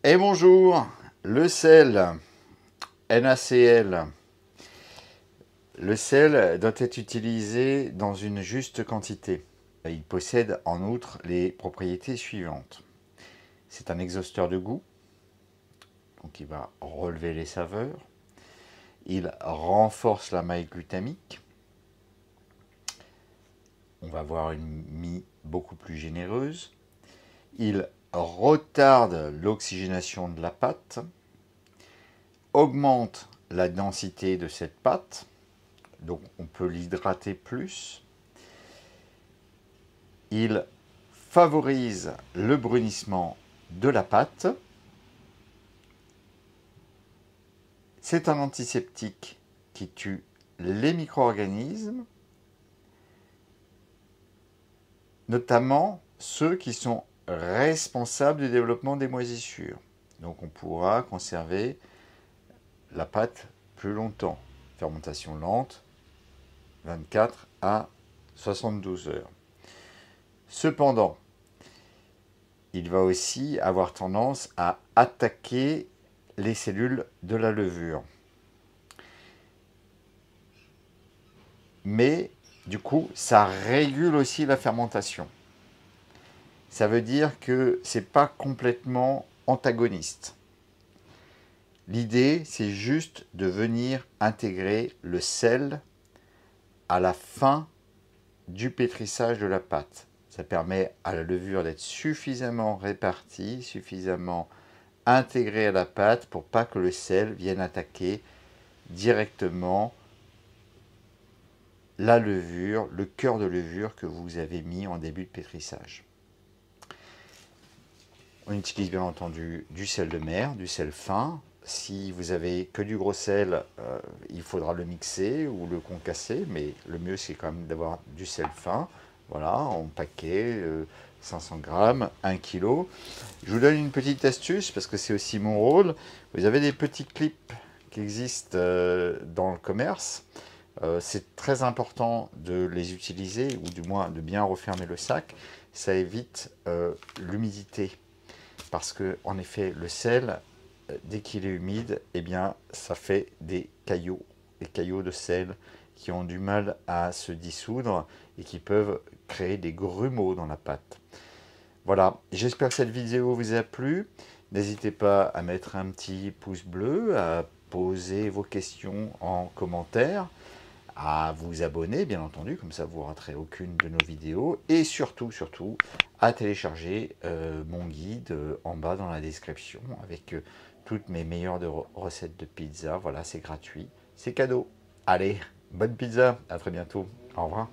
Et bonjour, le sel, NaCl. Le sel doit être utilisé dans une juste quantité. Il possède en outre les propriétés suivantes. C'est un exhausteur de goût, donc il va relever les saveurs. Il renforce la maille glutamique. On va avoir une mie beaucoup plus généreuse. Il retarde l'oxygénation de la pâte, augmente la densité de cette pâte, donc on peut l'hydrater plus. Il favorise le brunissement de la pâte. C'est un antiseptique qui tue les micro-organismes, notamment ceux qui sont responsables du développement des moisissures. Donc on pourra conserver la pâte plus longtemps. Fermentation lente, 24 à 72 heures. Cependant, il va aussi avoir tendance à attaquer les cellules de la levure. Mais du coup, ça régule aussi la fermentation. Ça veut dire que ce n'est pas complètement antagoniste. L'idée, c'est juste de venir intégrer le sel à la fin du pétrissage de la pâte. Ça permet à la levure d'être suffisamment répartie, suffisamment intégrée à la pâte pour pas que le sel vienne attaquer directement la levure, le cœur de levure que vous avez mis en début de pétrissage. On utilise bien entendu du sel de mer, du sel fin. Si vous avez que du gros sel, il faudra le mixer ou le concasser, mais le mieux c'est quand même d'avoir du sel fin. Voilà, en paquet, 500 grammes, 1 kg. Je vous donne une petite astuce parce que c'est aussi mon rôle. Vous avez des petits clips qui existent dans le commerce. C'est très important de les utiliser ou du moins de bien refermer le sac. Ça évite l'humidité. Parce que, en effet, le sel, dès qu'il est humide, eh bien, ça fait des caillots de sel qui ont du mal à se dissoudre et qui peuvent créer des grumeaux dans la pâte. Voilà, j'espère que cette vidéo vous a plu. N'hésitez pas à mettre un petit pouce bleu, à poser vos questions en commentaire, à vous abonner bien entendu, comme ça vous ne raterez aucune de nos vidéos, et surtout à télécharger mon guide en bas dans la description avec toutes mes meilleures recettes de pizza. Voilà, c'est gratuit, c'est cadeau. Allez, bonne pizza, à très bientôt, au revoir.